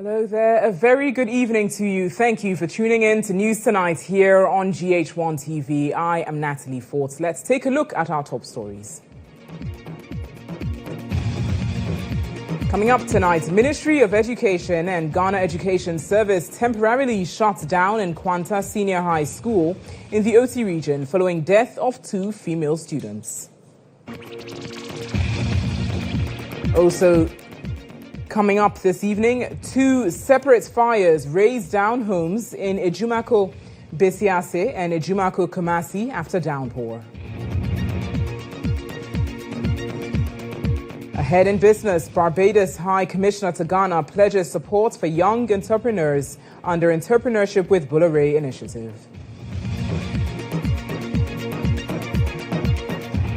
Hello there. A very good evening to you. Thank you for tuning in to News Tonight here on GHOne TV. I am Natalie. Let's take a look at our top stories. Coming up tonight, Ministry of Education and Ghana Education Service temporarily shut down Nkwanta Senior High School in the OT region following death of 2 female students. Also, coming up this evening, 2 separate fires razed down homes in Ajumako, Bisease and Ajumako, Kumasi after downpour. Ahead in business, Barbados High Commissioner to Ghana pledges support for young entrepreneurs under Entrepreneurship with Bola initiative.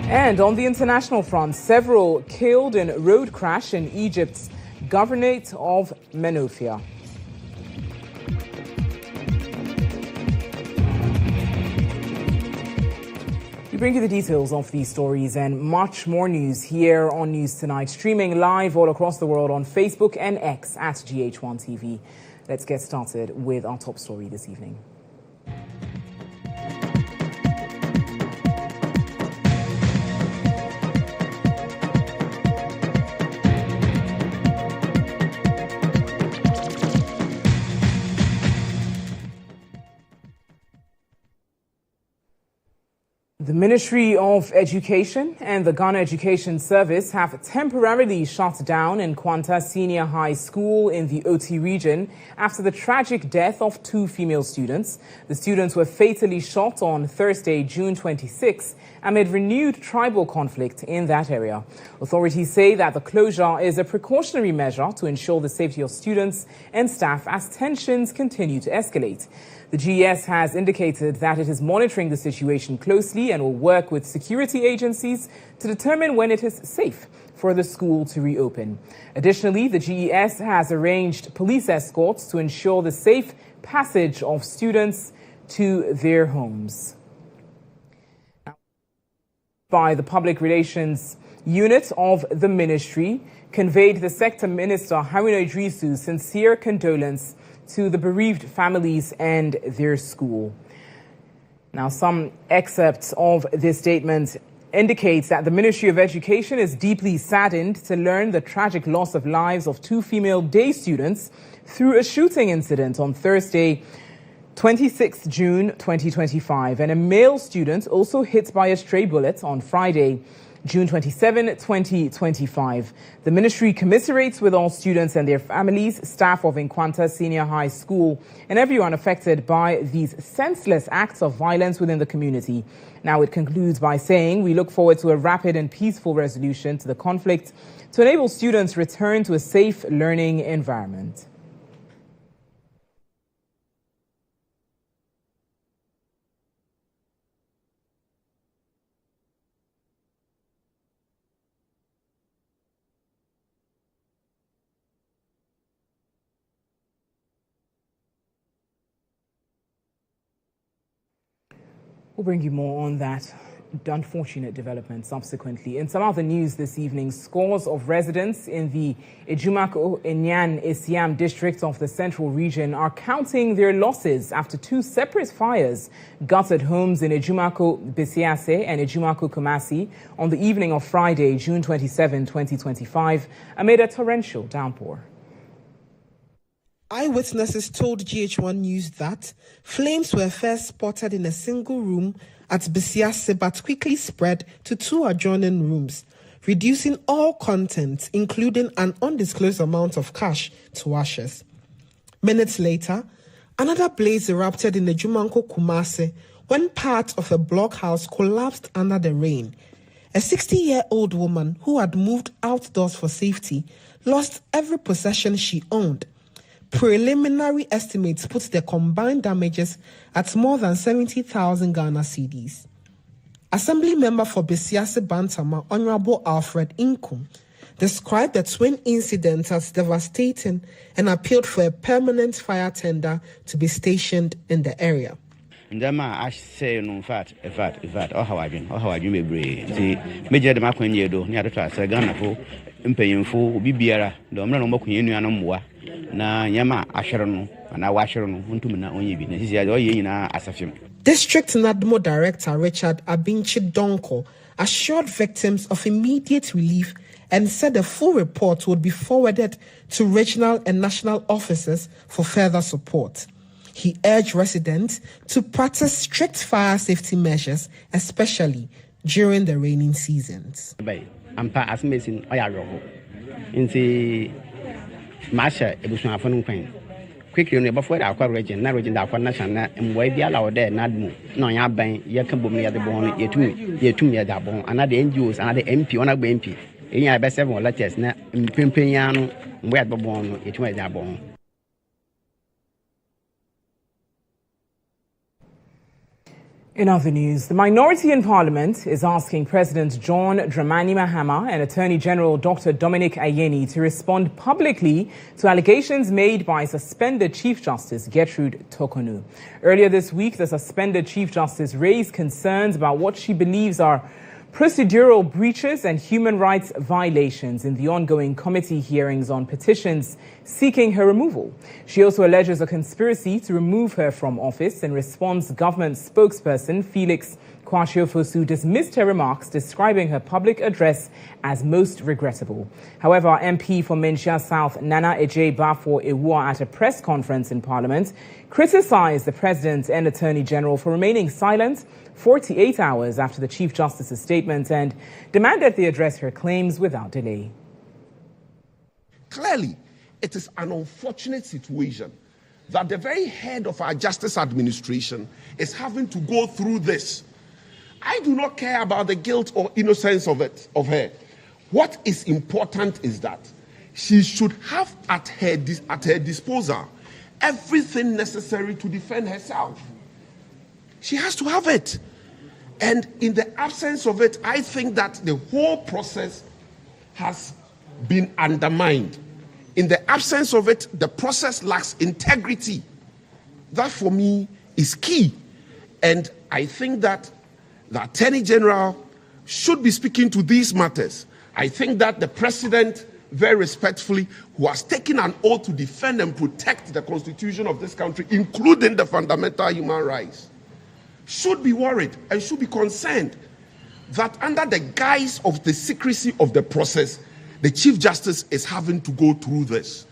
And on the international front, several killed in road crash in Egypt's Governorate of Menofia. We bring you the details of these stories and much more news here on News Tonight, streaming live all across the world on Facebook and X at GHOne TV. Let's get started with our top story this evening. The Ministry of Education and the Ghana Education Service have temporarily shut down Nkwanta Senior High School in the OT region after the tragic death of 2 female students. The students were fatally shot on Thursday, June 26, amid renewed tribal conflict in that area. Authorities say that the closure is a precautionary measure to ensure the safety of students and staff as tensions continue to escalate. The GES has indicated that it is monitoring the situation closely and will work with security agencies to determine when it is safe for the school to reopen. Additionally, the GES has arranged police escorts to ensure the safe passage of students to their homes. By the Public Relations Unit of the Ministry, conveyed the Sector Minister Haruna Idrisu sincere condolence to the bereaved families and their school. Now, some excerpts of this statement indicates that the Ministry of Education is deeply saddened to learn the tragic loss of lives of 2 female day students through a shooting incident on Thursday, 26 June 2025, and a male student also hit by a stray bullet on Friday, June 27, 2025. The ministry commiserates with all students and their families, staff of Nkwanta Senior High School, and everyone affected by these senseless acts of violence within the community. Now it concludes by saying, we look forward to a rapid and peaceful resolution to the conflict to enable students return to a safe learning environment. We'll bring you more on that unfortunate development subsequently. In some other news this evening, scores of residents in the Ajumako Enyan Esiam district of the central region are counting their losses after 2 separate fires gutted homes in Ajumako Bisease and Ajumako Kumasi on the evening of Friday, June 27, 2025, amid a torrential downpour. Eyewitnesses told GHOne News that flames were first spotted in a single room at Bisease but quickly spread to 2 adjoining rooms, reducing all contents, including an undisclosed amount of cash, to ashes. Minutes later, another blaze erupted in the Ajumako Kumasi when part of a blockhouse collapsed under the rain. A 60-year-old woman who had moved outdoors for safety lost every possession she owned. Preliminary estimates put the combined damages at more than 70,000 Ghana cedis. Assembly member for Bisease Bantama, Honorable Alfred Inkum, described the twin incidents as devastating and appealed for a permanent fire tender to be stationed in the area. Ndama say no fat oh how I me brave see major dem akwanyedo ni adoto asa Ghana fo mpanyimfo obi biara do mra no makunye nuanom wa na nyama ahwere no na wahwere no ntumi na onye bi na sisi ya oye nyina asafim. District NADMO Director Richard Abinchi Donko assured victims of immediate relief and said a full report would be forwarded to regional and national officers for further support. He urged residents to practice strict fire safety measures, especially during the raining seasons. Ampa asmesin oyaroho. Inti masha ebusuafo no kwan. Quickly no before the aqua region, na region the aqua national and why be allowed there nadmo. No ya ban ye can boom near the bone, ye two near that bone, another NGOs, another MP, on a MP. In your best 7 letters, na Pimpiniano, where the bone, it was that bone. In other news, the minority in Parliament is asking President John Dramani Mahama and Attorney General Dr. Dominic Ayeni to respond publicly to allegations made by suspended Chief Justice Gertrude Torkornoo. Earlier this week, the suspended Chief Justice raised concerns about what she believes are procedural breaches and human rights violations in the ongoing committee hearings on petitions seeking her removal. She also alleges a conspiracy to remove her from office. In response, government spokesperson Felix Kwashiorfosu dismissed her remarks, describing her public address as most regrettable. However, MP for Menofia South Nana Ejay Bafo Ewua at a press conference in Parliament criticized the President and Attorney General for remaining silent 48 hours after the Chief Justice's statement and demanded they address her claims without delay. Clearly, it is an unfortunate situation that the very head of our justice administration is having to go through this. I do not care about the guilt or innocence of her. What is important is that she should have at her disposal everything necessary to defend herself. She has to have it. And in the absence of it, I think that the whole process has been undermined. In the absence of it, the process lacks integrity. That for me is key. And I think that the Attorney General should be speaking to these matters. I think that the President, very respectfully, who has taken an oath to defend and protect the Constitution of this country, including the fundamental human rights, should be worried and should be concerned that under the guise of the secrecy of the process, the Chief Justice is having to go through this.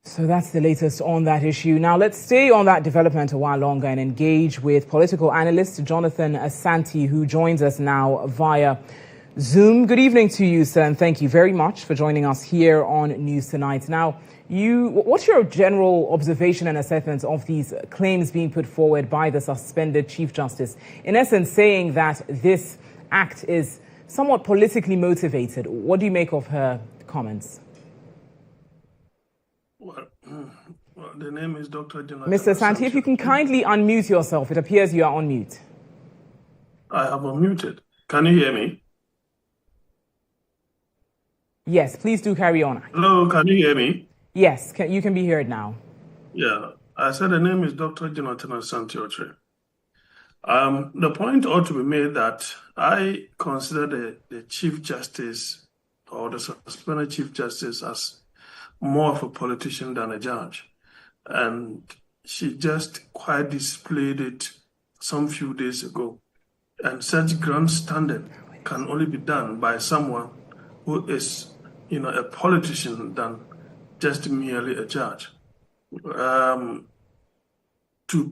So that's the latest on that issue. Now let's stay on that development a while longer and engage with political analyst Jonathan Asante, who joins us now via Zoom. Good evening to you, sir, and thank you very much for joining us here on News Tonight. Now, what's your general observation and assessment of these claims being put forward by the suspended Chief Justice? In essence, saying that this act is somewhat politically motivated. What do you make of her comments? Well, the name is Dr. Jonathan. Mr. Asante, if you can kindly unmute yourself. It appears you are on mute. I have unmuted. Can you hear me? Yes, please do carry on. Hello, can you hear me? Yes, you can be heard now. Yeah, I said the name is Dr. Jonathan Asante. The point ought to be made that I consider the Chief Justice or the suspended Chief Justice as more of a politician than a judge. And she just quite displayed it some few days ago. And such grandstanding can only be done by someone who is, a politician than just merely a judge. To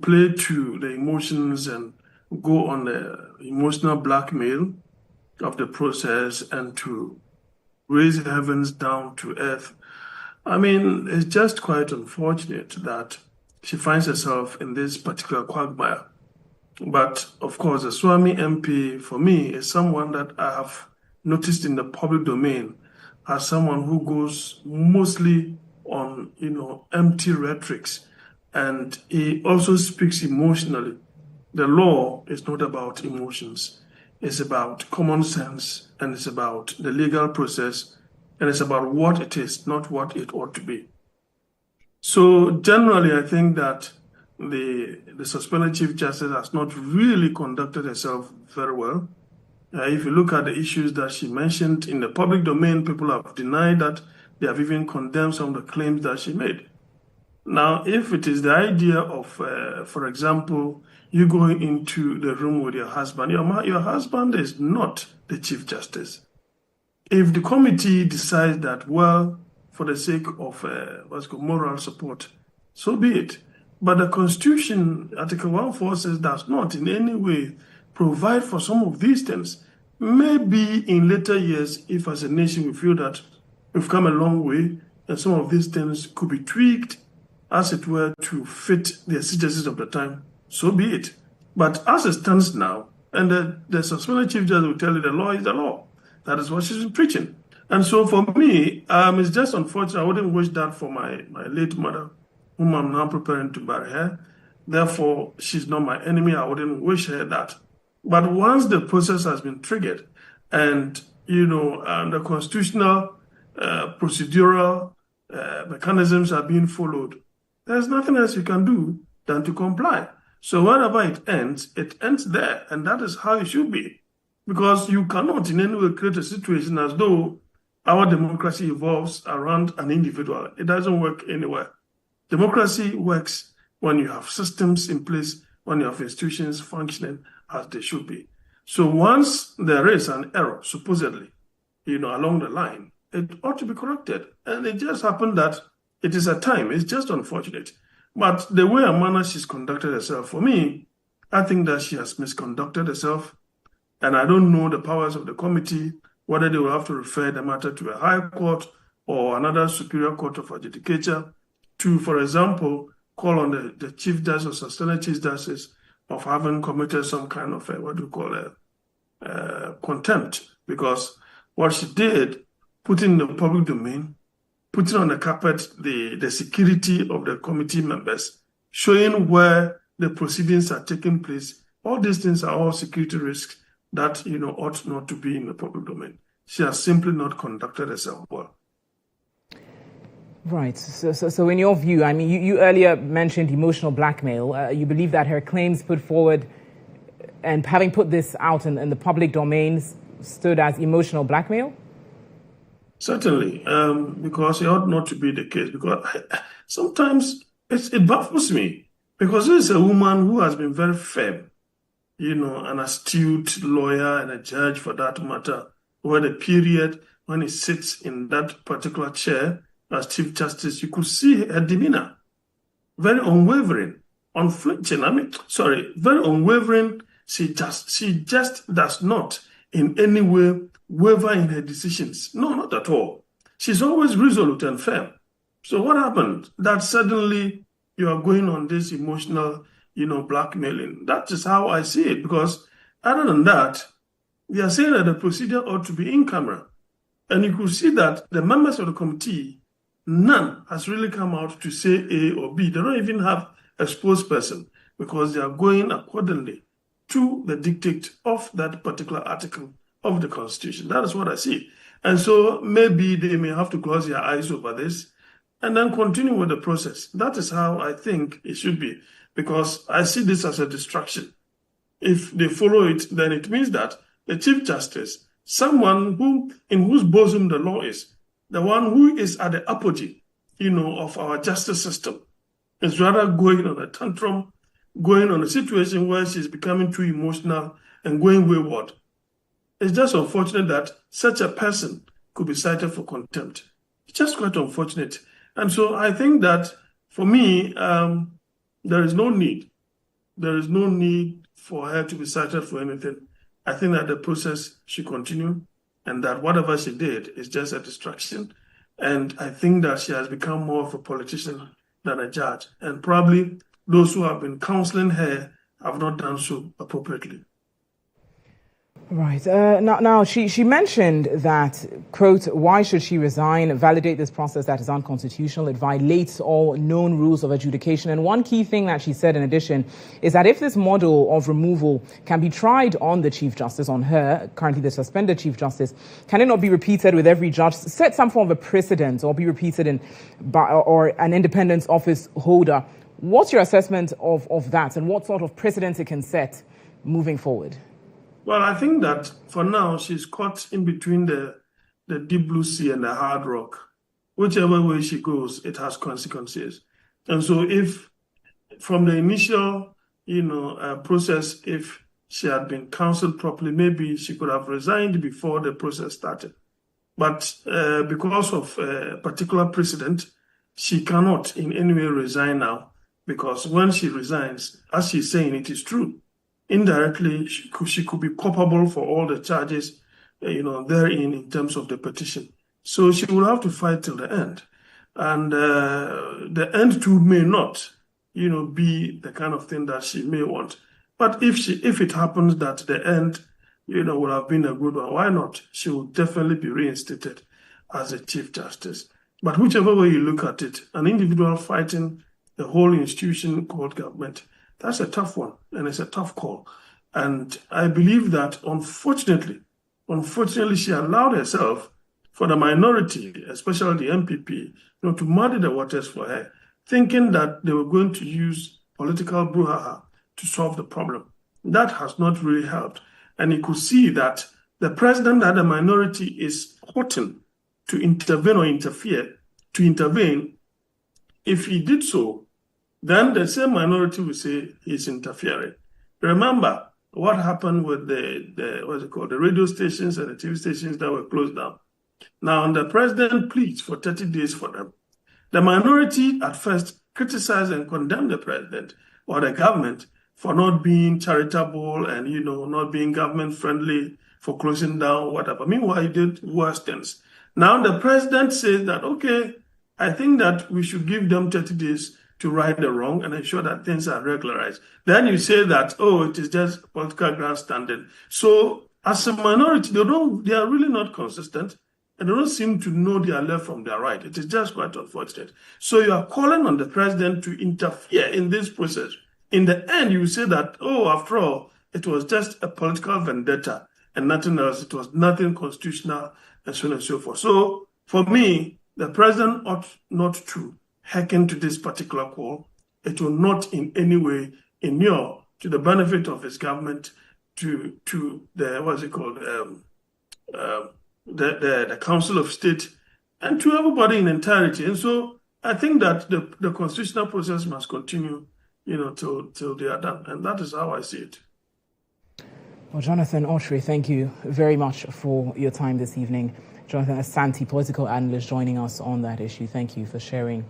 play to the emotions and go on the emotional blackmail of the process and to raise heavens down to earth. I mean, it's just quite unfortunate that she finds herself in this particular quagmire. But of course, the Swami MP, for me, is someone that I have noticed in the public domain as someone who goes mostly on, empty rhetorics. And he also speaks emotionally. The law is not about emotions. It's about common sense, and it's about the legal process, and it's about what it is, not what it ought to be. So generally, I think that the suspended Chief Justice has not really conducted herself very well. If you look at the issues that she mentioned in the public domain, people have denied that. They have even condemned some of the claims that she made. Now, if it is the idea of, for example, you going into the room with your husband, your husband is not the Chief Justice. If the committee decides that, well, for the sake of moral support, so be it. But the Constitution, Article 146, does not in any way provide for some of these things. Maybe in later years, if as a nation we feel that we've come a long way, and some of these things could be tweaked, as it were, to fit the exigencies of the time, so be it. But as it stands now, and the suspended Chief Justice will tell you the law is the law. That is what she's been preaching. And so for me, it's just unfortunate. I wouldn't wish that for my late mother, whom I'm now preparing to bury her. Therefore, she's not my enemy. I wouldn't wish her that. But once the process has been triggered and, the constitutional procedural mechanisms are being followed, there's nothing else you can do than to comply. So wherever it ends there. And that is how it should be. Because you cannot in any way create a situation as though our democracy evolves around an individual. It doesn't work anywhere. Democracy works when you have systems in place, when you have institutions functioning as they should be. So once there is an error, supposedly, along the line, it ought to be corrected. And it just happened that it is a time. It's just unfortunate. But the way and manner she's conducted herself, for me, I think that she has misconducted herself. And I don't know the powers of the committee, whether they will have to refer the matter to a high court or another superior court of adjudicature to, for example, call on the Chief Justice or Suspended Chief Justice of having committed some kind of contempt. Because what she did, putting in the public domain, putting on the carpet the security of the committee members, showing where the proceedings are taking place, all these things are all security risks that ought not to be in the public domain. She has simply not conducted herself well. Right. So in your view, I mean, you earlier mentioned emotional blackmail. You believe that her claims put forward and having put this out in the public domains stood as emotional blackmail? Certainly, because it ought not to be the case. Because sometimes it baffles me, because this is a woman who has been very firm, an astute lawyer and a judge for that matter, over the period when he sits in that particular chair as Chief Justice. You could see her demeanor, very unwavering, unflinching. Very unwavering. She just does not in any way waver in her decisions. No, not at all. She's always resolute and firm. So what happened? That suddenly you are going on this emotional, blackmailing. That is how I see it. Because other than that, they are saying that the procedure ought to be in camera. And you could see that the members of the committee, none has really come out to say A or B. They don't even have a spokesperson because they are going accordingly to the dictate of that particular article of the Constitution. That is what I see. And so maybe they may have to close their eyes over this and then continue with the process. That is how I think it should be, because I see this as a distraction. If they follow it, then it means that the Chief Justice, someone in whose bosom the law is, the one who is at the apogee, of our justice system, is rather going on a tantrum, going on a situation where she's becoming too emotional and going wayward. It's just unfortunate that such a person could be cited for contempt. It's just quite unfortunate. And so I think that, for me, there is no need. There is no need for her to be cited for anything. I think that the process should continue and that whatever she did is just a distraction. And I think that she has become more of a politician than a judge. And probably those who have been counseling her have not done so appropriately. Right. Now she mentioned that, quote, why should she resign, validate this process that is unconstitutional, it violates all known rules of adjudication. And one key thing that she said in addition is that if this model of removal can be tried on the Chief Justice, on her, currently the suspended Chief Justice, can it not be repeated with every judge, set some form of a precedent or be repeated or an independence office holder What's your assessment of that, and what sort of precedent it can set moving forward? Well, I think that for now, she's caught in between the deep blue sea and the hard rock. Whichever way she goes, it has consequences. And so if from the initial, process, if she had been counseled properly, maybe she could have resigned before the process started. But because of a particular precedent, she cannot in any way resign now, because when she resigns, as she's saying, it is true. Indirectly, she could be culpable for all the charges, therein in terms of the petition. So she will have to fight till the end. And the end too may not, be the kind of thing that she may want. But if it happens that the end, would have been a good one, why not? She will definitely be reinstated as a Chief Justice. But whichever way you look at it, an individual fighting the whole institution called government, that's a tough one, and it's a tough call. And I believe that, unfortunately, she allowed herself, for the minority, especially the MPP, to muddy the waters for her, thinking that they were going to use political brouhaha to solve the problem. That has not really helped. And you could see that the president that the minority is courting to intervene or interfere, to intervene. If he did so, then the same minority will say he's interfering. Remember what happened with the radio stations and the TV stations that were closed down. Now, the president pleads for 30 days for them. The minority at first criticized and condemned the president or the government for not being charitable and, not being government friendly, for closing down, whatever. Meanwhile, he did worse things. Now the president says that, okay, I think that we should give them 30 days to right the wrong and ensure that things are regularized. Then you say that, it is just political grandstanding. So as a minority, they are really not consistent, and they don't seem to know their left from their right. It is just quite unfortunate. So you are calling on the president to interfere in this process. In the end, you say that, after all, it was just a political vendetta and nothing else. It was nothing constitutional, and so on and so forth. So for me, the president ought not to hearken to this particular call. It will not in any way inure to the benefit of his government, to the the Council of State, and to everybody in entirety. And so I think that the constitutional process must continue, till they are done. And that is how I see it. Well, Jonathan Otri, thank you very much for your time this evening. Jonathan Asante, political analyst, joining us on that issue. Thank you for sharing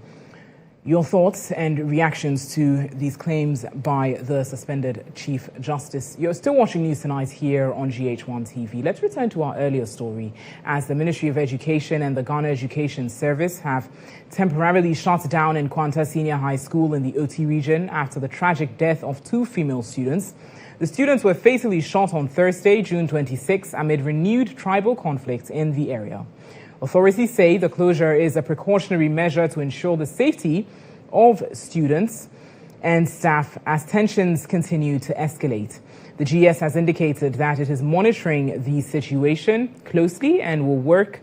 your thoughts and reactions to these claims by the suspended Chief Justice. You're still watching News Tonight here on GHOne TV. Let's return to our earlier story, as the Ministry of Education and the Ghana Education Service have temporarily shut down Nkwanta Senior High School in the OT region after the tragic death of 2 female students. The students were fatally shot on Thursday, June 26, amid renewed tribal conflict in the area. Authorities say the closure is a precautionary measure to ensure the safety of students and staff as tensions continue to escalate. The GS has indicated that it is monitoring the situation closely and will work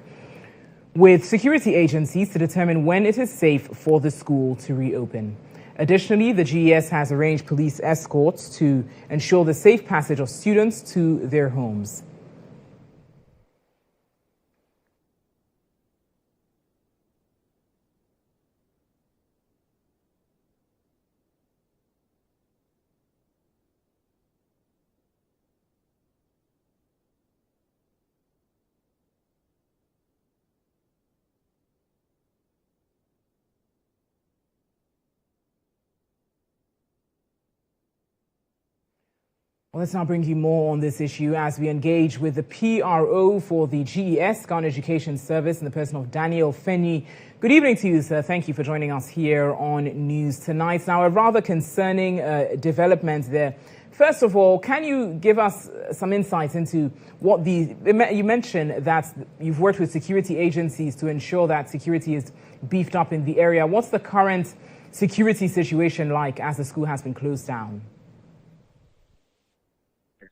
with security agencies to determine when it is safe for the school to reopen. Additionally, the GES has arranged police escorts to ensure the safe passage of students to their homes. Well, let's now bring you more on this issue as we engage with the PRO for the GES, Ghana Education Service, in the person of Daniel Fenyi. Good evening to you, sir. Thank you for joining us here on News Tonight. Now, a rather concerning development there. First of all, can you give us some insights into what you mentioned that you've worked with security agencies to ensure that security is beefed up in the area. What's the current security situation like as the school has been closed down?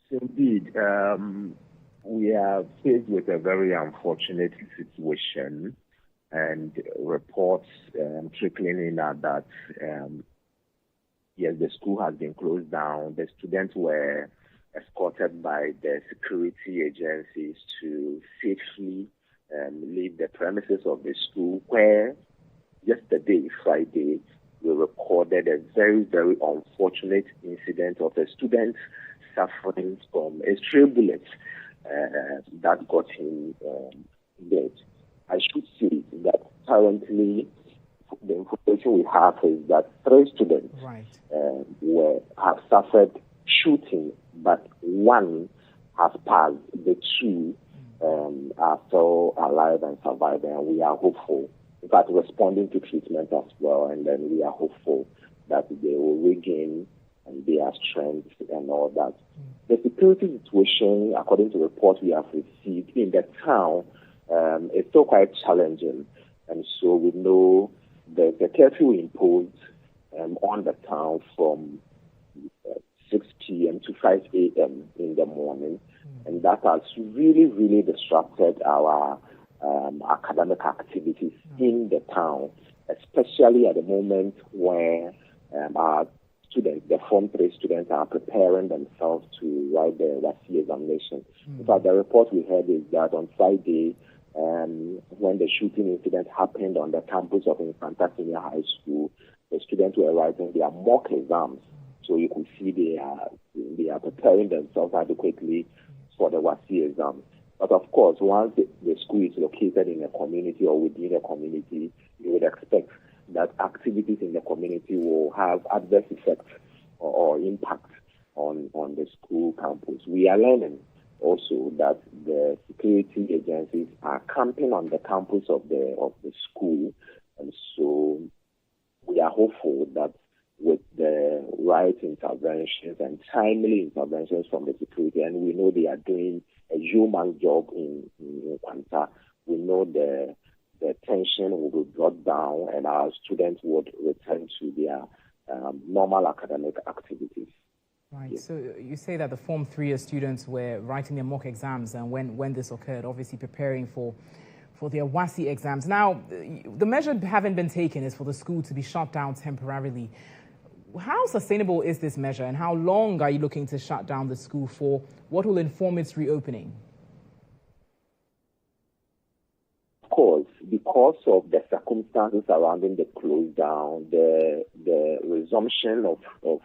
Indeed, we are faced with a very unfortunate situation, and reports trickling in are that yes, the school has been closed down. The students were escorted by the security agencies to safely leave the premises of the school, where yesterday, Friday, we recorded a very, very unfortunate incident of a student suffering from a stray bullet that got him dead. I should say that currently the information we have is that 3 students have suffered shooting, but 1 has passed. The 2 are still alive and surviving, and we are hopeful. In fact, responding to treatment as well, and then we are hopeful that they will regain their strength and all that. The security situation, according to reports we have received in the town, is still quite challenging, and so we know that the curfew imposed on the town from 6 p.m. to 5 a.m. in the morning, and that has really, really disrupted our academic activities in the town, especially at the moment where our students, the Form 3 students, are preparing themselves to write the WASI examination. In fact, the report we heard is that on Friday, when the shooting incident happened on the campus of Nkwanta Senior High School, the students were writing their mock exams. So you could see they are preparing themselves adequately for the WASI exam. But of course, once the school is located in a community or within a community, you would expect that activities in the community will have adverse effects or impact on the school campus. We are learning also that the security agencies are camping on the campus of the school, and so we are hopeful that with the right interventions and timely interventions from the security, and we know they are doing a human job in Nkwanta, we know the tension will be brought down and our students would return to their normal academic activities. Right. Yes. So you say that the Form 3 students were writing their mock exams, and when this occurred, obviously preparing for their WASI exams. Now, the measure having been taken is for the school to be shut down temporarily. How sustainable is this measure, and how long are you looking to shut down the school for? What will inform its reopening? Of course, because of the circumstances surrounding the close down, the resumption of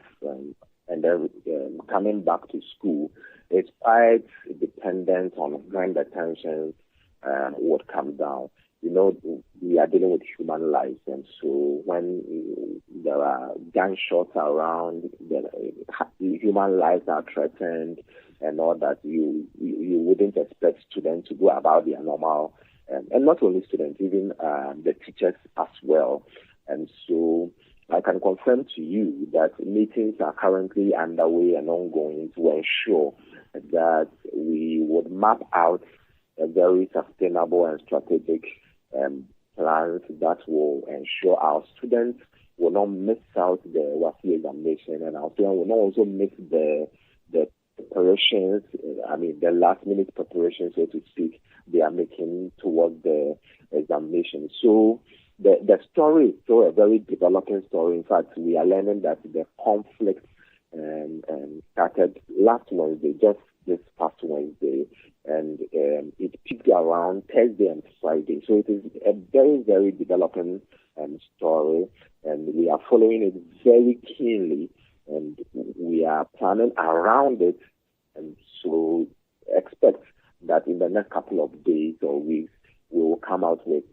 coming back to school is quite dependent on when the tensions would come down. You know, we are dealing with human lives, and so when there are gunshots around, the human lives are threatened, and all that, you wouldn't expect students to go about their normal, and not only students, even the teachers as well. And so I can confirm to you that meetings are currently underway and ongoing to ensure that we would map out a very sustainable and strategic plans that will ensure our students will not miss out the WASI examination, and our students will not also miss the preparations, the last minute preparations, so to speak, they are making towards the examination. So the story is still a very developing story. In fact, we are learning that the conflict started last Wednesday, just this past Wednesday, and it peaked around Thursday and Friday. So it is a very, very developing story, and we are following it very keenly, and we are planning around it. And so expect that in the next couple of days or weeks, we will come out with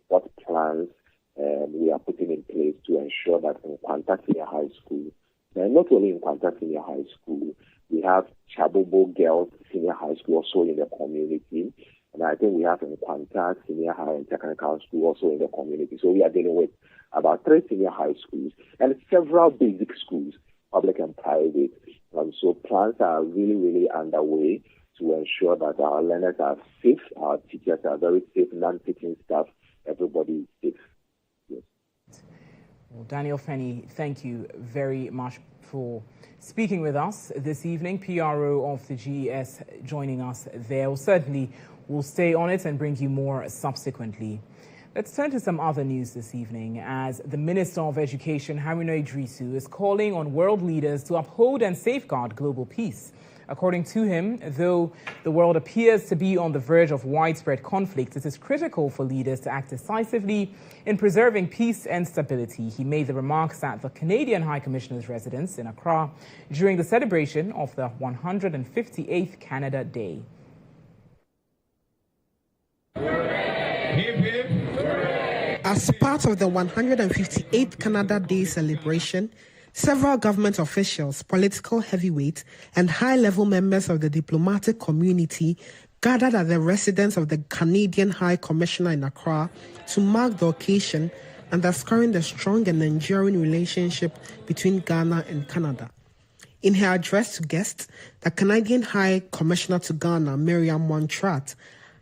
what plans we are putting in place to ensure that in Nkwanta Senior High School, and not only in Nkwanta Senior High School, we have Chabobo Girls Senior High School also in the community, and I think we have Nkwanta Senior High and Technical School also in the community. So we are dealing with about 3 senior high schools and several basic schools, public and private. And so plans are really, really underway to ensure that our learners are safe, our teachers are very safe, non-teaching staff, everybody is safe. Yes. Well, Daniel Fenny, thank you very much for speaking with us this evening. PRO of the GES joining us there. Certainly we'll stay on it and bring you more subsequently. Let's turn to some other news this evening as the Minister of Education, Haruna Idrisu, is calling on world leaders to uphold and safeguard global peace. According to him, though the world appears to be on the verge of widespread conflict, it is critical for leaders to act decisively in preserving peace and stability. He made the remarks at the Canadian High Commissioner's residence in Accra during the celebration of the 158th Canada Day. As part of the 158th Canada Day celebration, several government officials, political heavyweights, and high-level members of the diplomatic community gathered at the residence of the Canadian High Commissioner in Accra to mark the occasion, underscoring the strong and enduring relationship between Ghana and Canada. In her address to guests, the Canadian High Commissioner to Ghana, Miriam Montrat,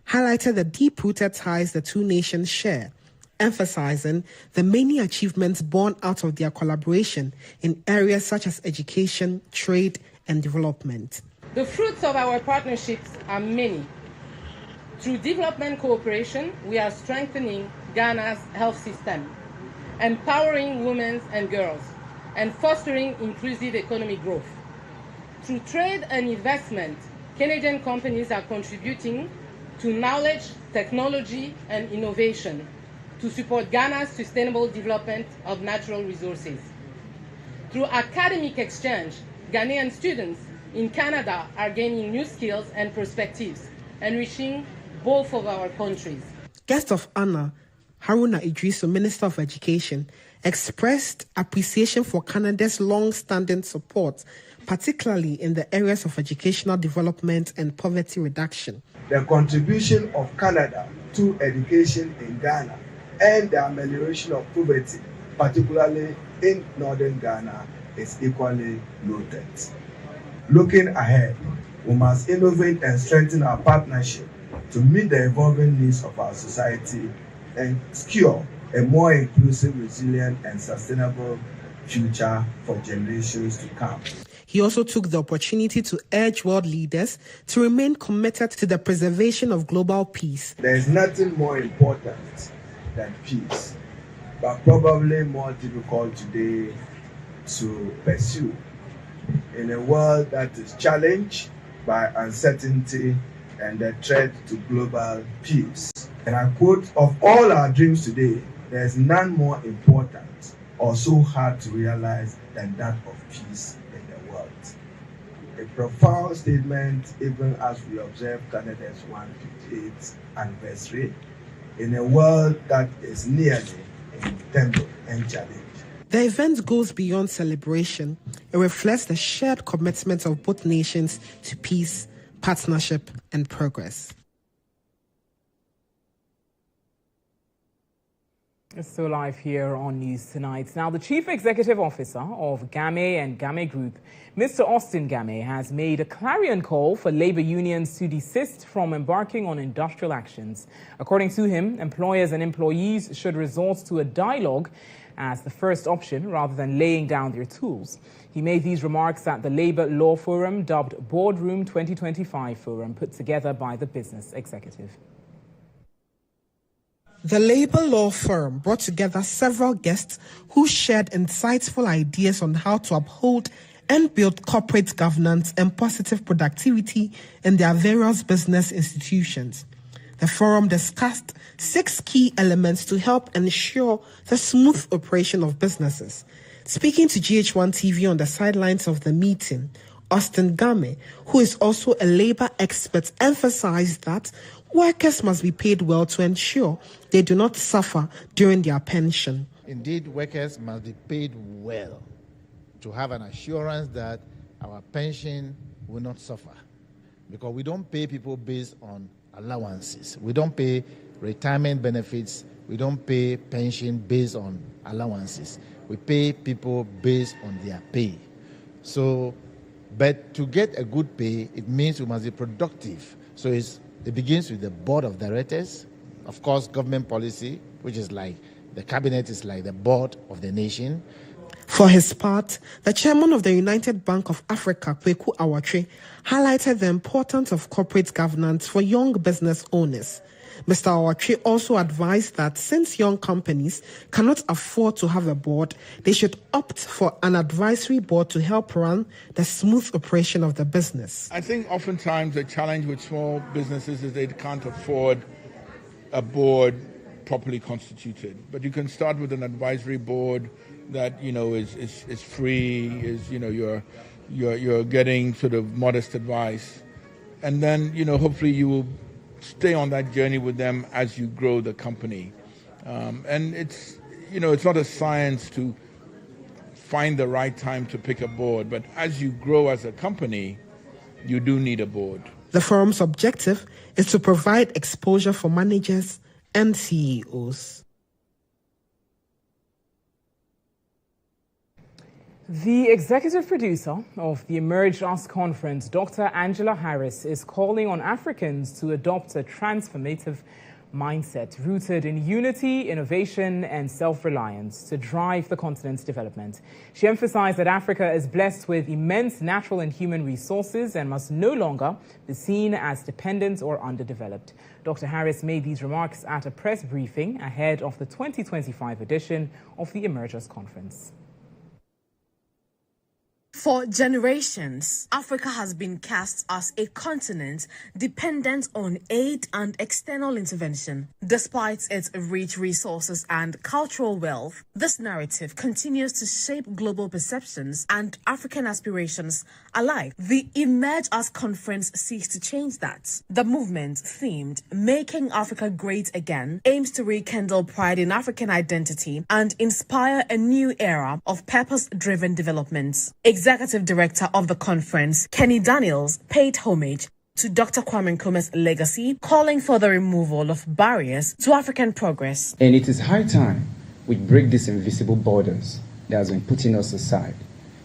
highlighted the deep-rooted ties the two nations share, emphasizing the many achievements born out of their collaboration in areas such as education, trade, and development. The fruits of our partnerships are many. Through development cooperation, we are strengthening Ghana's health system, empowering women and girls, and fostering inclusive economic growth. Through trade and investment, Canadian companies are contributing to knowledge, technology, and innovation to support Ghana's sustainable development of natural resources. Through academic exchange, Ghanaian students in Canada are gaining new skills and perspectives, enriching both of our countries. Guest of honor, Haruna Idrisu, Minister of Education, expressed appreciation for Canada's long-standing support, particularly in the areas of educational development and poverty reduction. The contribution of Canada to education in Ghana and the amelioration of poverty, particularly in northern Ghana, is equally noted. Looking ahead, we must innovate and strengthen our partnership to meet the evolving needs of our society and secure a more inclusive, resilient, and sustainable future for generations to come. He also took the opportunity to urge world leaders to remain committed to the preservation of global peace. There is nothing more important than peace, but probably more difficult today to pursue in a world that is challenged by uncertainty and the threat to global peace. And I quote, "Of all our dreams today, there is none more important or so hard to realize than that of peace in the world." A profound statement even as we observe Canada's 158th anniversary in a world that is nearly in tempo and challenge. The event goes beyond celebration. It reflects the shared commitment of both nations to peace, partnership, and progress. So live here on News Tonight. Now, the Chief Executive Officer of GHOne and GHOne Group, Mr. Austin GHOne, has made a clarion call for labor unions to desist from embarking on industrial actions. According to him, employers and employees should resort to a dialogue as the first option rather than laying down their tools. He made these remarks at the Labour Law Forum, dubbed Boardroom 2025 Forum, put together by the business executive. The Labour Law Firm brought together several guests who shared insightful ideas on how to uphold and build corporate governance and positive productivity in their various business institutions. The forum discussed 6 key elements to help ensure the smooth operation of businesses. Speaking to GHOne TV on the sidelines of the meeting, Austin GHOne, who is also a labor expert, emphasized that workers must be paid well to ensure they do not suffer during their pension. Indeed, workers must be paid well to have an assurance that our pension will not suffer. Because we don't pay people based on allowances. We don't pay retirement benefits. We don't pay pension based on allowances. We pay people based on their pay. So, but to get a good pay, it means we must be productive. So it begins with the board of directors, of course, government policy, which is like the cabinet is like the board of the nation. For his part, the chairman of the United Bank of Africa, Kweku Awatri, highlighted the importance of corporate governance for young business owners. Mr. Awatri also advised that since young companies cannot afford to have a board, they should opt for an advisory board to help run the smooth operation of the business. I think oftentimes the challenge with small businesses is they can't afford a board properly constituted. But you can start with an advisory board that is free, is you're getting sort of modest advice, and then hopefully you will stay on that journey with them as you grow the company. And it's not a science to find the right time to pick a board, but as you grow as a company, you do need a board. The forum's objective is to provide exposure for managers and CEOs. The executive producer of the Emerge Us conference, Dr. Angela Harris, is calling on Africans to adopt a transformative mindset rooted in unity, innovation, and self-reliance to drive the continent's development. She emphasized that Africa is blessed with immense natural and human resources and must no longer be seen as dependent or underdeveloped. Dr. Harris made these remarks at a press briefing ahead of the 2025 edition of the Emerge Us conference. For generations, Africa has been cast as a continent dependent on aid and external intervention. Despite its rich resources and cultural wealth, this narrative continues to shape global perceptions and African aspirations alike. The Emerge Us conference seeks to change that. The movement, themed Making Africa Great Again, aims to rekindle pride in African identity and inspire a new era of purpose-driven development. Executive Director of the conference, Kenny Daniels, paid homage to Dr. Kwame Nkrumah's legacy, calling for the removal of barriers to African progress. And it is high time we break these invisible borders that has been putting us aside,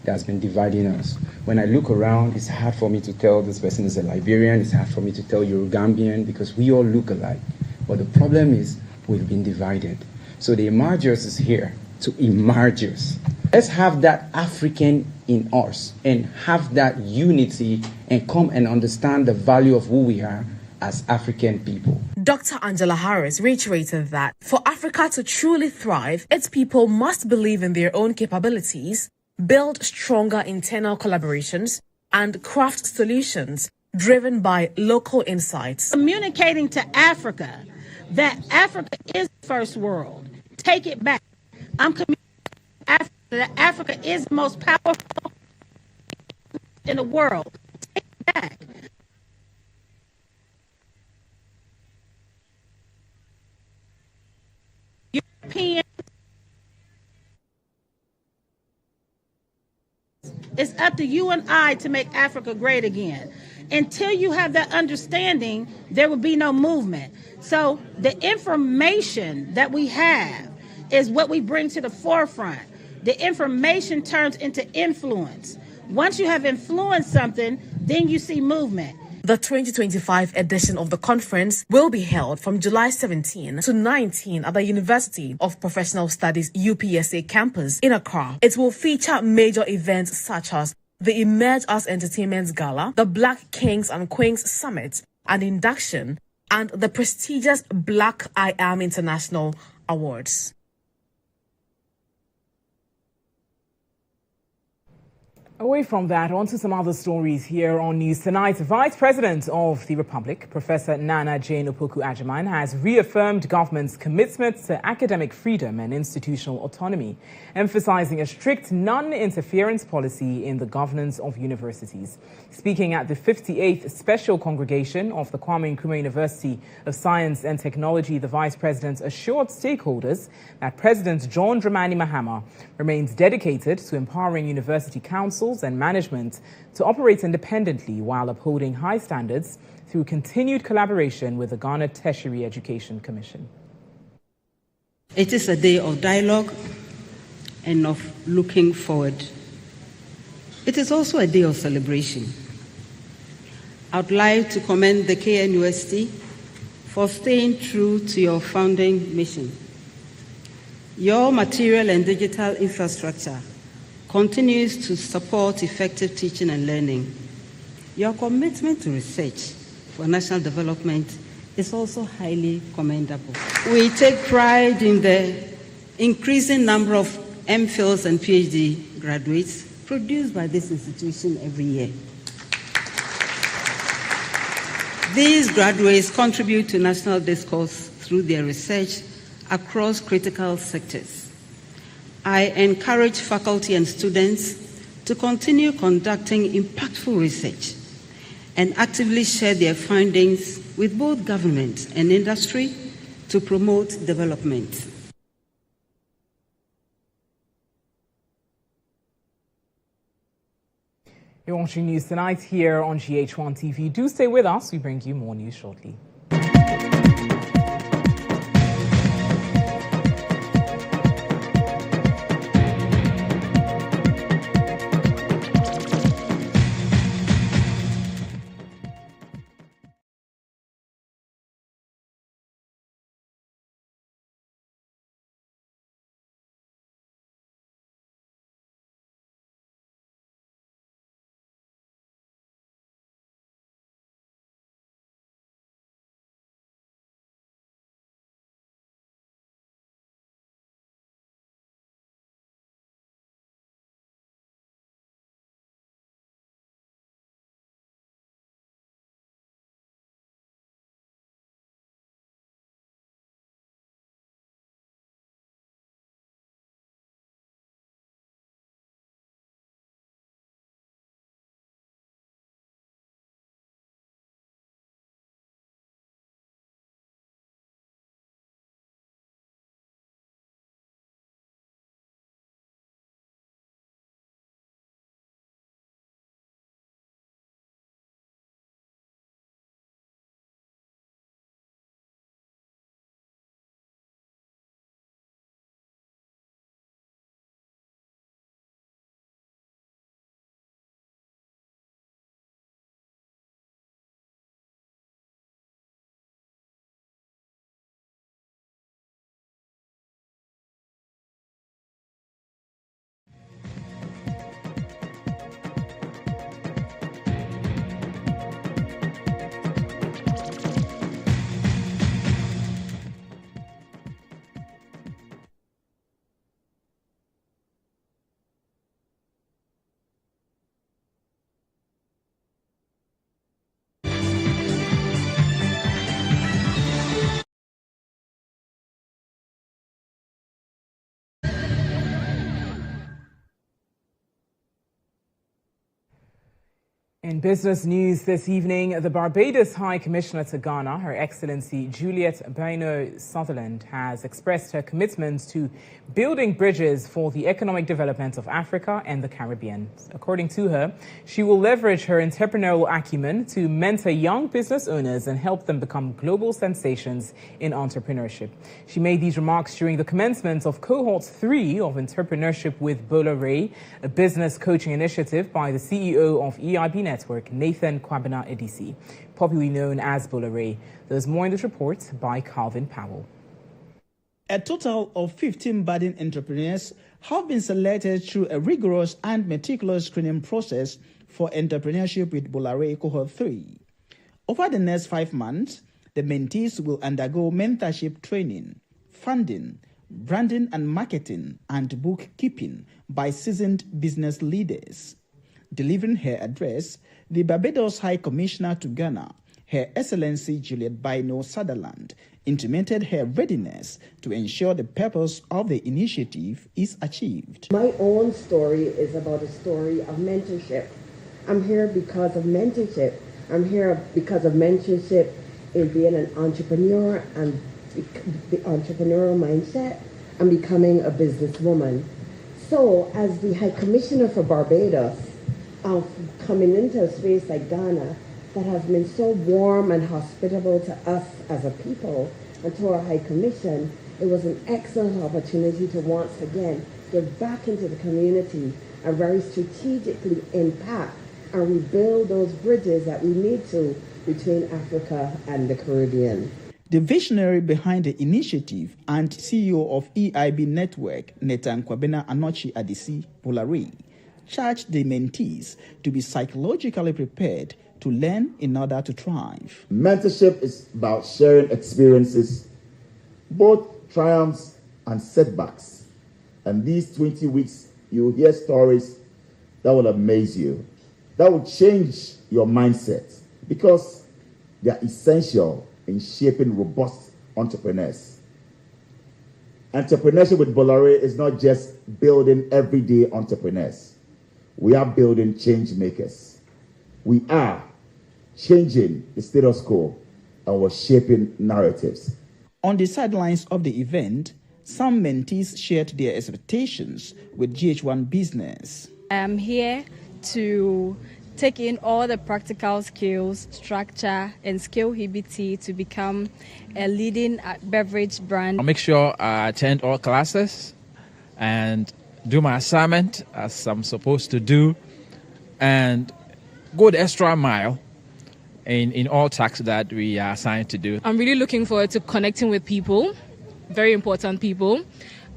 that has been dividing us. When I look around, it's hard for me to tell this person is a Liberian, it's hard for me to tell you're Gambian, because we all look alike. But the problem is we've been divided. So the Emergers is here to emerge us. Let's have that African in us and have that unity and come and understand the value of who we are as African people. Dr. Angela Harris reiterated that for Africa to truly thrive, its people must believe in their own capabilities, build stronger internal collaborations, and craft solutions driven by local insights. Communicating to Africa that Africa is the first world. Take it back. I'm communicating to Africa that Africa is the most powerful in the world. Take it back. European. It's up to you and I to make Africa great again. Until you have that understanding, there will be no movement. So the information that we have is what we bring to the forefront. The information turns into influence. Once you have influenced something, then you see movement. The 2025 edition of the conference will be held from July 17 to 19 at the University of Professional Studies UPSA campus in Accra. It will feature major events such as the Emerge Us Entertainment Gala, the Black Kings and Queens Summit and Induction, and the prestigious Black I Am International Awards. Away from that, on to some other stories here on News Tonight. Vice President of the Republic, Professor Nana Jane Opoku-Agyeman, has reaffirmed government's commitment to academic freedom and institutional autonomy, emphasizing a strict non-interference policy in the governance of universities. Speaking at the 58th Special Congregation of the Kwame Nkrumah University of Science and Technology, the Vice President assured stakeholders that President John Dramani Mahama remains dedicated to empowering university councils and management to operate independently while upholding high standards through continued collaboration with the Ghana Tertiary Education Commission. It is a day of dialogue and of looking forward. It is also a day of celebration. I would like to commend the KNUST for staying true to your founding mission. Your material and digital infrastructure continues to support effective teaching and learning. Your commitment to research for national development is also highly commendable. We take pride in the increasing number of MPhils and PhD graduates produced by this institution every year. These graduates contribute to national discourse through their research across critical sectors. I encourage faculty and students to continue conducting impactful research and actively share their findings with both government and industry to promote development. You're watching News Tonight here on GHOne TV. Do stay with us. We bring you more news shortly. In business news this evening, the Barbados High Commissioner to Ghana, Her Excellency Juliet Bino Sutherland, has expressed her commitment to building bridges for the economic development of Africa and the Caribbean. According to her, she will leverage her entrepreneurial acumen to mentor young business owners and help them become global sensations in entrepreneurship. She made these remarks during the commencement of Cohort 3 of Entrepreneurship with Bola, a business coaching initiative by the CEO of EIB Network, Nathan Kwabena Edisi, popularly known as Bola. There's more in this report by Calvin Powell. A total of 15 budding entrepreneurs have been selected through a rigorous and meticulous screening process for Entrepreneurship with Bola Cohort 3. Over the next 5 months, the mentees will undergo mentorship training, funding, branding and marketing, and bookkeeping by seasoned business leaders. Delivering her address, the Barbados High Commissioner to Ghana, Her Excellency Juliet Bino Sutherland, intimated her readiness to ensure the purpose of the initiative is achieved. My own story is about a story of mentorship. I'm here because of mentorship. I'm here because of mentorship in being an entrepreneur and the entrepreneurial mindset and becoming a businesswoman. So as the High Commissioner for Barbados, coming into a space like Ghana that has been so warm and hospitable to us as a people and to our High Commission, it was an excellent opportunity to once again get back into the community and very strategically impact and rebuild those bridges that we need to between Africa and the Caribbean. The visionary behind the initiative and CEO of EIB Network, Nathan Kwabena Edisi Bola, charged the mentees to be psychologically prepared to learn in order to thrive. Mentorship is about sharing experiences, both triumphs and setbacks. And these 20 weeks, you'll hear stories that will amaze you, that will change your mindset, because they are essential in shaping robust entrepreneurs. Entrepreneurship with Bola is not just building everyday entrepreneurs. We are building change makers. We are changing the status quo, and we're shaping narratives. On the sidelines of the event, some mentees shared their expectations with GHOne Business. I'm here to take in all the practical skills, structure, and skill HBT to become a leading beverage brand. I'll make sure I attend all classes and do my assignment as I'm supposed to do, and go the extra mile in all tasks that we are assigned to do. I'm really looking forward to connecting with people, very important people.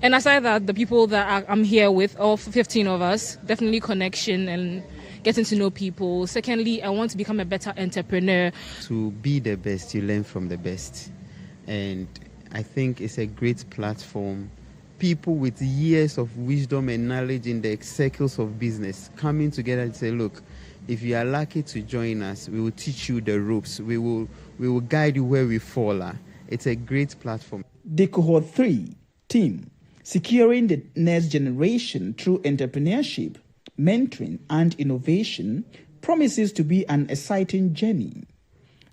And aside that, the people that I'm here with, all 15 of us, definitely connection and getting to know people. Secondly, I want to become a better entrepreneur. To be the best, you learn from the best. And I think it's a great platform. People with years of wisdom and knowledge in the circles of business coming together and say, look, if you are lucky to join us, we will teach you the ropes. We will guide you where we fall. It's a great platform. The Cohort 3 team, securing the next generation through entrepreneurship, mentoring, and innovation, promises to be an exciting journey.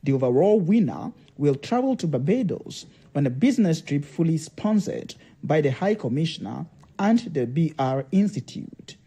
The overall winner will travel to Barbados on a business trip fully sponsored by the High Commissioner and the BR Institute.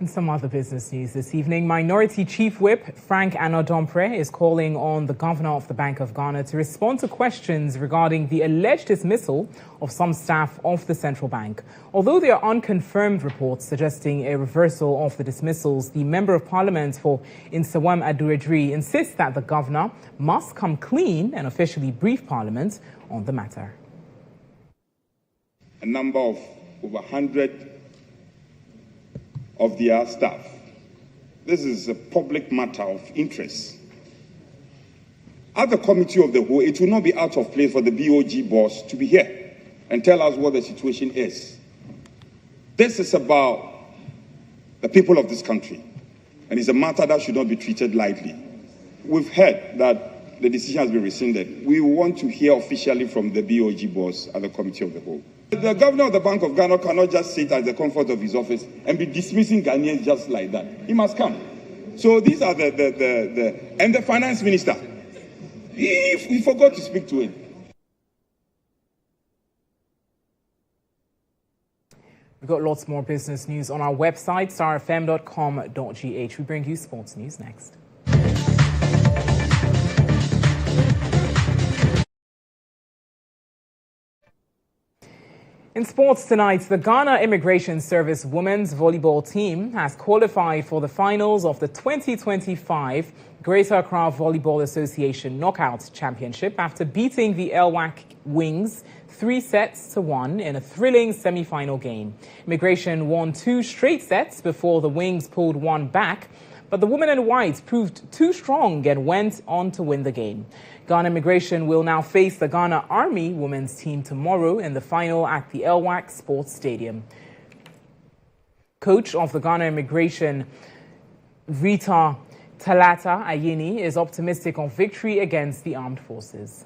In some other business news this evening, Minority Chief Whip Frank Anodompre is calling on the Governor of the Bank of Ghana to respond to questions regarding the alleged dismissal of some staff of the central bank. Although there are unconfirmed reports suggesting a reversal of the dismissals, the Member of Parliament for Nsawam Aduredri insists that the Governor must come clean and officially brief Parliament on the matter. A number of over 100 of their staff. This is a public matter of interest. At the committee of the whole, it will not be out of place for the BOG boss to be here and tell us what the situation is. This is about the people of this country, and it's a matter that should not be treated lightly. We've heard that the decision has been rescinded. We want to hear officially from the BOG boss at the committee of the whole. The governor of the Bank of Ghana cannot just sit at the comfort of his office and be dismissing Ghanaians just like that. He must come. So these are and the finance minister. He forgot to speak to him. We've got lots more business news on our website, starfm.com.gh. We bring you sports news next. In sports tonight, the Ghana Immigration Service women's volleyball team has qualified for the finals of the 2025 Greater Accra Volleyball Association Knockout Championship after beating the LWAC Wings 3-1 in a thrilling semi-final game. Immigration won 2 straight sets before the Wings pulled one back, but the women in white proved too strong and went on to win the game. Ghana Immigration will now face the Ghana Army women's team tomorrow in the final at the LWAC Sports Stadium. Coach of the Ghana Immigration, Rita Talata Ayini, is optimistic of victory against the armed forces.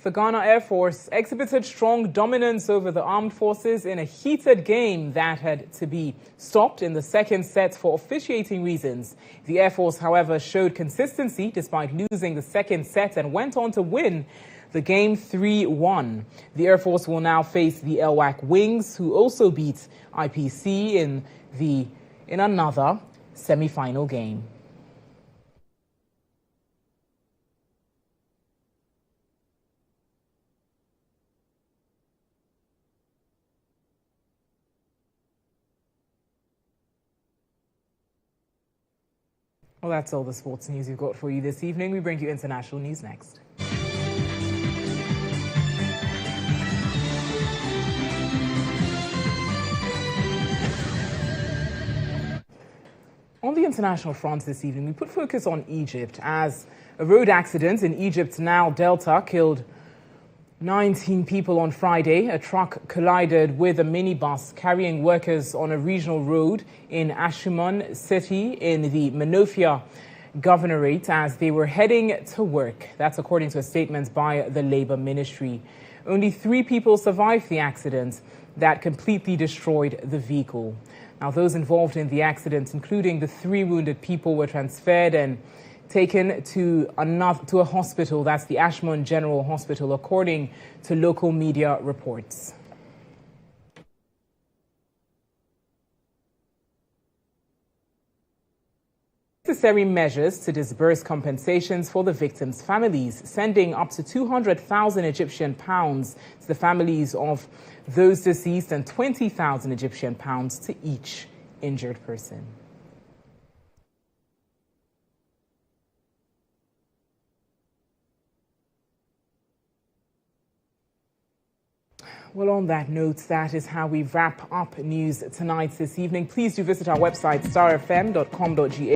The Ghana Air Force exhibited strong dominance over the armed forces in a heated game that had to be stopped in the second set for officiating reasons. The Air Force, however, showed consistency despite losing the second set and went on to win the game 3-1. The Air Force will now face the LWAC Wings, who also beat IPC in another semi-final game. Well, that's all the sports news we've got for you this evening. We bring you international news next. On the international front this evening, we put focus on Egypt as a road accident in Egypt's Nile Delta killed 19 people on Friday. A truck collided with a minibus carrying workers on a regional road in GHOne city in the Menofia Governorate as they were heading to work. That's according to a statement by the Labour Ministry. Only 3 people survived the accident that completely destroyed the vehicle. Now, those involved in the accident, including the 3 wounded people, were transferred and taken to a hospital. That's the GHOne General Hospital, according to local media reports. Necessary measures to disburse compensations for the victims' families, sending up to 200,000 Egyptian pounds to the families of those deceased and 20,000 Egyptian pounds to each injured person. Well, on that note, that is how we wrap up news tonight this evening. Please do visit our website, starfm.com.ga.